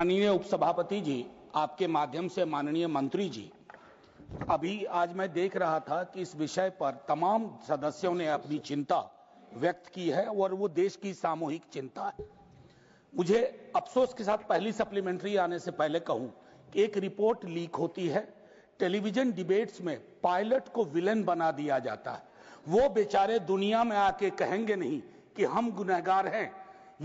माननीय उपसभापति जी, आपके माध्यम से माननीय मंत्री जी, अभी आज मैं देख रहा था कि इस विषय पर तमाम सदस्यों ने अपनी चिंता व्यक्त की है और वो देश की सामूहिक चिंता है। मुझे अफसोस के साथ पहली सप्लीमेंट्री आने से पहले कहूं कि एक रिपोर्ट लीक होती है, टेलीविजन डिबेट्स में पायलट को विलेन बना दिया जाता है। वो बेचारे दुनिया में आके कहेंगे नहीं कि हम गुनहगार हैं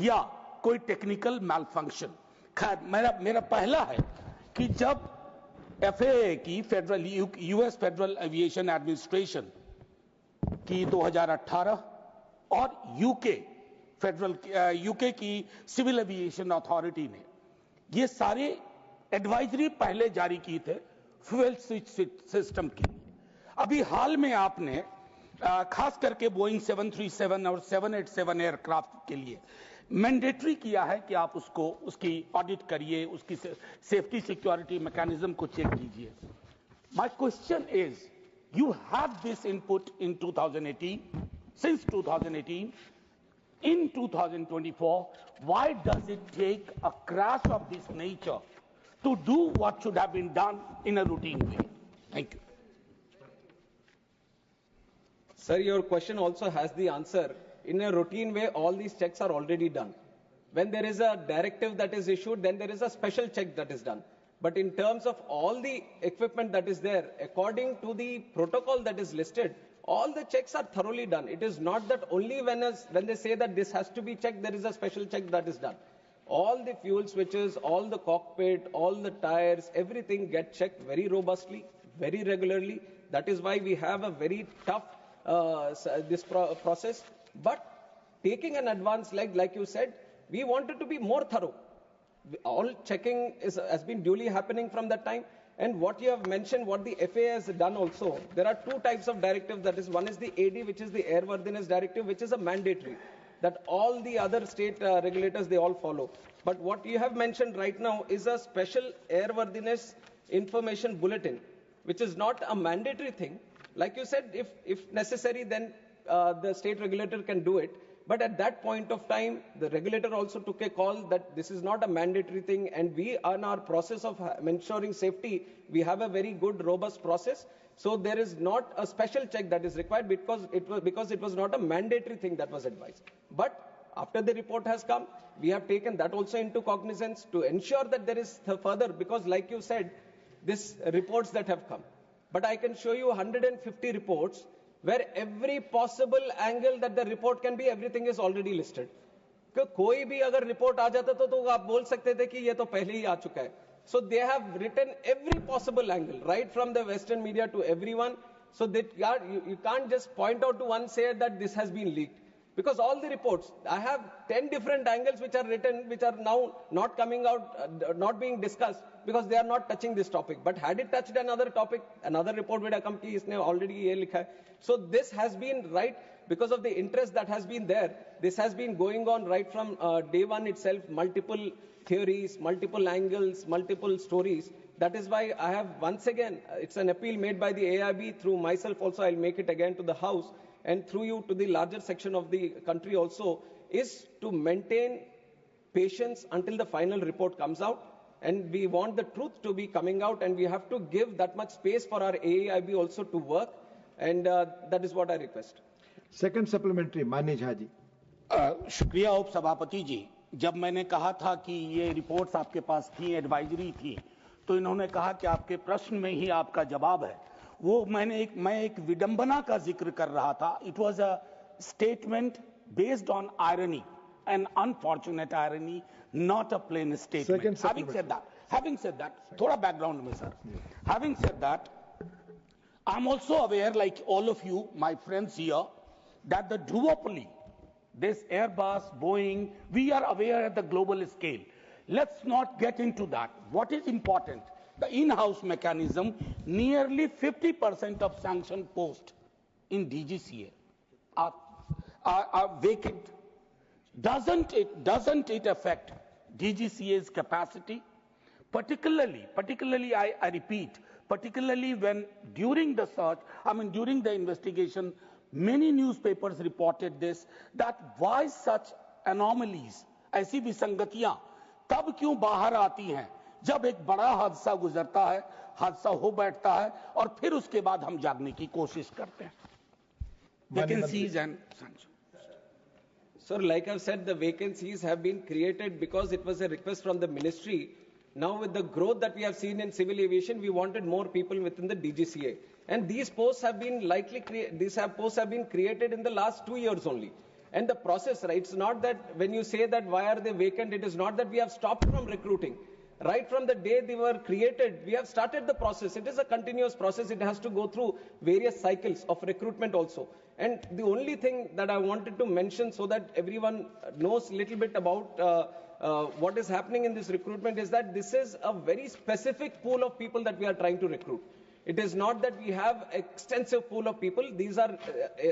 या कोई टेक्निकल मैलफंक्शन। खैर, मेरा पहला है कि जब FAA की यूएस फेडरल एविएशन एडमिनिस्ट्रेशन की 2018 और यूके की सिविल एविएशन अथॉरिटी ने ये सारे एडवाइजरी पहले जारी की थे फ्यूल स्विच सिस्टम के लिए। अभी हाल में आपने खास करके बोइंग 737 और 787 एयरक्राफ्ट के लिए मैंडेटरी किया है कि आप उसकी ऑडिट करिए, उसकी सेफ्टी सिक्योरिटी मैकेनिज्म को चेक कीजिए। My question is, you have this input in 2018, since 2018, in 2024, why does it take a crash of this nature to do what should have been done in a routine way? Thank you. Sir, your question also has the answer. In a routine way, all these checks are already done. When there is a directive that is issued, then there is a special check that is done. But in terms of all the equipment that is there, according to the protocol that is listed, all the checks are thoroughly done. It is not that only when they say that this has to be checked, there is a special check that is done. All the fuel switches, all the cockpit, all the tires, everything get checked very robustly, very regularly. That is why we have a very tough process. But taking an advance like you said, we wanted to be more thorough. All checking has been duly happening from that time. And what you have mentioned, what the FAA has done also, there are two types of directives. That is, one is the AD, which is the Airworthiness Directive, which is a mandatory that all the other state regulators, they all follow. But what you have mentioned right now is a special airworthiness information bulletin, which is not a mandatory thing. Like you said, if necessary, then the state regulator can do it. But at that point of time, the regulator also took a call that this is not a mandatory thing, and we, on our process of ensuring safety, we have a very good, robust process. So there is not a special check that is required because it was not a mandatory thing that was advised. But after the report has come, we have taken that also into cognizance to ensure that there is further, because like you said, these reports that have come. But I can show you 150 reports where every possible angle that the report can be, everything is already listed. कोई भी अगर report आ जाता तो आप बोल सकते थे कि ये तो पहले ही आ चुका है. So they have written every possible angle, right from the Western media to everyone. So that you can't just point out to one, say that this has been leaked. Because all the reports, I have 10 different angles which are written, which are now not coming out, not being discussed, because they are not touching this topic. But had it touched another topic, another report would have come ki isne already ye likha hai. So this has been right because of the interest that has been there. This has been going on right from day one itself, multiple theories, multiple angles, multiple stories. That is why I have once again, it's an appeal made by the AIB through myself also, I'll make it again to the House, and through you to the larger section of the country also, is to maintain patience until the final report comes out. And we want the truth to be coming out, and we have to give that much space for our AIB also to work. And that is what I request. Second supplementary, Mani Jha ji. शुक्रिया उप सभापति जी। जब मैंने कहा था कि ये reports आपके पास थी, एडवाइजरी थी, तो इन्होंने कहा कि आपके प्रश्न में ही आपका जवाब है। वो मैं एक विडंबना का जिक्र कर रहा था। It was a statement based on irony, an unfortunate irony, not a plain statement. Having said that, thoda background mein sir. Having said that, I'm also aware, like all of you, my friends here, that the duopoly, this Airbus, Boeing, we are aware at the global scale. Let's not get into that. What is important? The in-house mechanism, nearly 50% of sanction posts in DGCA are vacant. Doesn't it affect DGCA's capacity? Particularly, I repeat, particularly when during the search, during the investigation, many newspapers reported this, that why such anomalies, ऐसी विसंगतियां तब क्यों बाहर आती हैं जब एक बड़ा हादसा गुजरता है, हादसा हो बैठता है और फिर उसके बाद हम जागने की कोशिश करते हैं. Vacancies and sanctions. Sir, like I've said, the vacancies have been created because it was a request from the ministry. Now with the growth that we have seen in civil aviation, we wanted more people within the DGCA. And these posts have been posts have been created in the last 2 years only. And the process, right, it's not that when you say that why are they vacant, it is not that we have stopped from recruiting. Right from the day they were created, we have started the process. It is a continuous process. It has to go through various cycles of recruitment also. And the only thing that I wanted to mention so that everyone knows a little bit about what is happening in this recruitment is that this is a very specific pool of people that we are trying to recruit. It is not that we have extensive pool of people. These are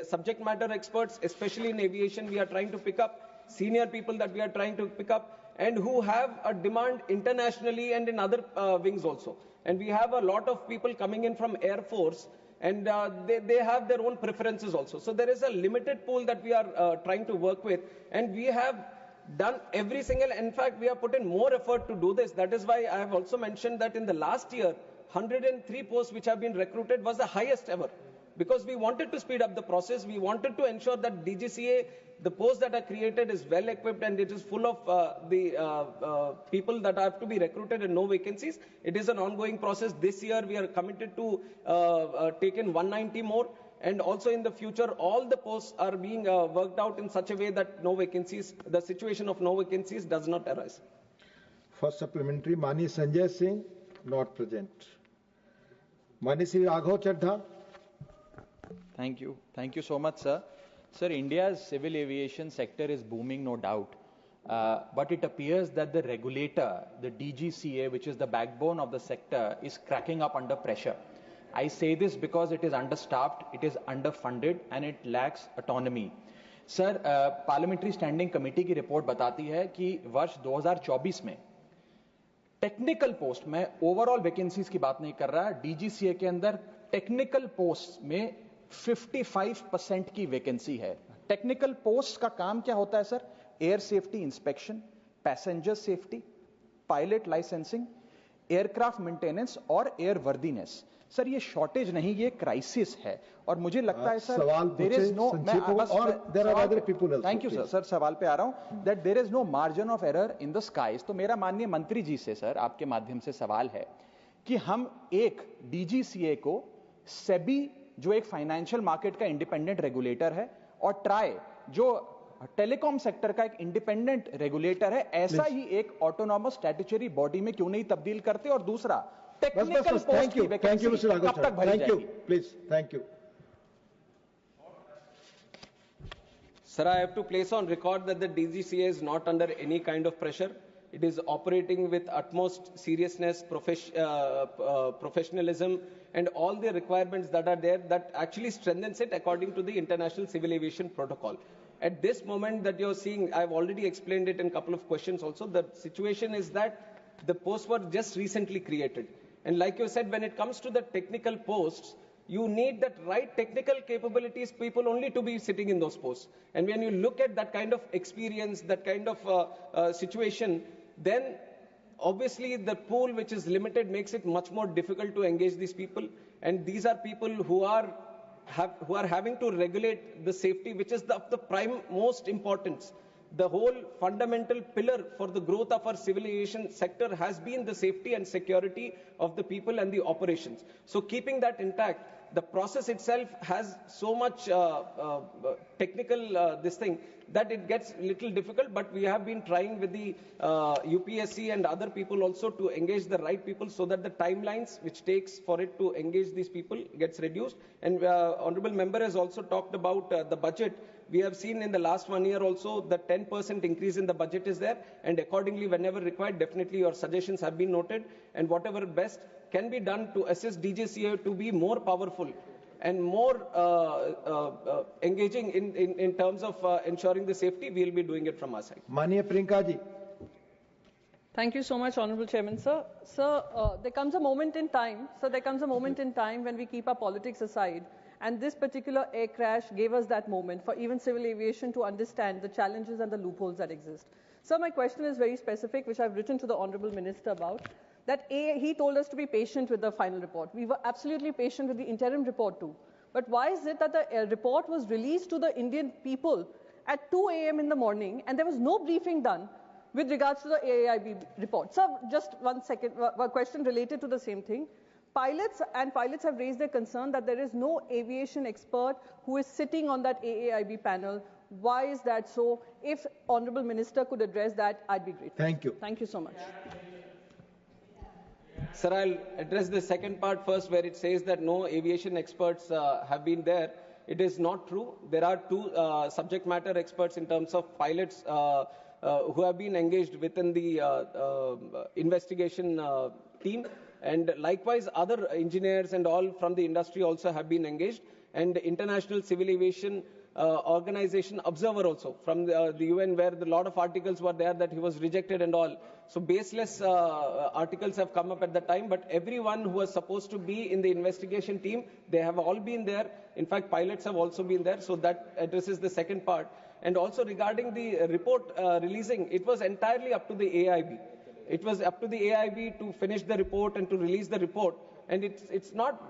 subject matter experts, especially in aviation we are trying to pick up, senior people that we are trying to pick up, and who have a demand internationally and in other wings also. And we have a lot of people coming in from Air Force, and they have their own preferences also. So there is a limited pool that we are trying to work with, and we have done every single, in fact, we have put in more effort to do this. That is why I have also mentioned that in the last year, 103 posts which have been recruited was the highest ever. Because we wanted to speed up the process, we wanted to ensure that DGCA, the posts that are created is well equipped and it is full of the people that have to be recruited and no vacancies. It is an ongoing process. This year we are committed to take in 190 more, and also in the future all the posts are being worked out in such a way that no vacancies, the situation of no vacancies does not arise. First supplementary, Mani Sanjay Singh, not present. Mani Sri Raghav Chadha. Thank you. Thank you so much, sir. Sir, India's civil aviation sector is booming, no doubt. But it appears that the regulator, the DGCA, which is the backbone of the sector, is cracking up under pressure. I say this because it is understaffed, it is underfunded, and it lacks autonomy. Sir, Parliamentary Standing Committee की report बताती है कि वर्ष 2024 में technical post में overall vacancies की बात नहीं कर रहा, डीजीसीए के अंदर टेक्निकल पोस्ट में 55% की वैकेंसी है. टेक्निकल पोस्ट का काम क्या होता है sir? Air safety inspection, passenger safety, pilot licensing, aircraft maintenance और एयर वर्दीनेस. सर ये शॉर्टेज नहीं, ये क्राइसिस है. और मुझे लगता है sir there is no, thank you sir. Sir सवाल पे आ रहा हूं that there is no margin of error in the skies. तो मेरा माननीय मंत्री जी से सर आपके माध्यम से सवाल है कि हम एक डीजीसीए को सेबी जो एक फाइनेंशियल मार्केट का इंडिपेंडेंट रेगुलेटर है और ट्राई जो टेलीकॉम सेक्टर का एक इंडिपेंडेंट रेगुलेटर है, ऐसा ही एक ऑटोनॉमस स्टैट्यूटरी बॉडी में क्यों नहीं तब्दील करते? और दूसरा टेक्निकल पोस्ट की वैकेंसी कब तक भरी जाएगी? Please, thank you. Sir, I have to place on record that the DGCA is not under any kind of pressure. It is operating with utmost seriousness, professionalism, and all the requirements that are there that actually strengthens it according to the International Civil Aviation Protocol. At this moment that you're seeing, I've already explained it in a couple of questions also, the situation is that the posts were just recently created. And like you said, when it comes to the technical posts, you need that right technical capabilities people only to be sitting in those posts. And when you look at that kind of experience, that kind of situation, then obviously the pool which is limited makes it much more difficult to engage these people. And these are people who are having to regulate the safety, which is the prime most importance. The whole fundamental pillar for the growth of our civil aviation sector has been the safety and security of the people and the operations. So keeping that intact, the process itself has so much technical this thing that it gets a little difficult, but we have been trying with the UPSC and other people also to engage the right people so that the timelines which takes for it to engage these people gets reduced. And Honorable Member has also talked about the budget. We have seen in the last 1 year also the 10% increase in the budget is there, and accordingly whenever required, definitely your suggestions have been noted, and whatever best can be done to assist DGCA to be more powerful and more engaging in terms of ensuring the safety, we will be doing it from our side. Mania Priyanka ji. Thank you so much, Honorable Chairman, sir. Sir, there comes a moment in time, when we keep our politics aside, and this particular air crash gave us that moment for even civil aviation to understand the challenges and the loopholes that exist. So my question is very specific, which I've written to the Honorable Minister about, that he told us to be patient with the final report. We were absolutely patient with the interim report too. But why is it that the report was released to the Indian people at 2 a.m. in the morning and there was no briefing done with regards to the AAIB report? So just one question related to the same thing. Pilots have raised their concern that there is no aviation expert who is sitting on that AAIB panel. Why is that so? If Honorable Minister could address that, I'd be grateful. Thank you. Thank you so much. Sir, I'll address the second part first, where it says that no aviation experts have been there. It is not true. There are two subject matter experts in terms of pilots who have been engaged within the investigation team. And likewise, other engineers and all from the industry also have been engaged. And International Civil Aviation Organization observer also from the UN, where a lot of articles were there that he was rejected and all. So baseless articles have come up at the time, but everyone who was supposed to be in the investigation team, they have all been there. In fact, pilots have also been there. So that addresses the second part. And also regarding the report releasing, it was entirely up to the AIB. It was up to the AIB to finish the report and to release the report. And it's not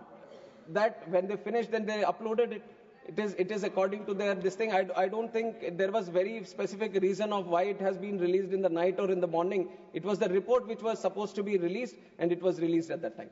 that when they finished, then they uploaded it. It is according to their this thing. I don't think there was very specific reason of why it has been released in the night or in the morning. It was the report which was supposed to be released, and it was released at that time.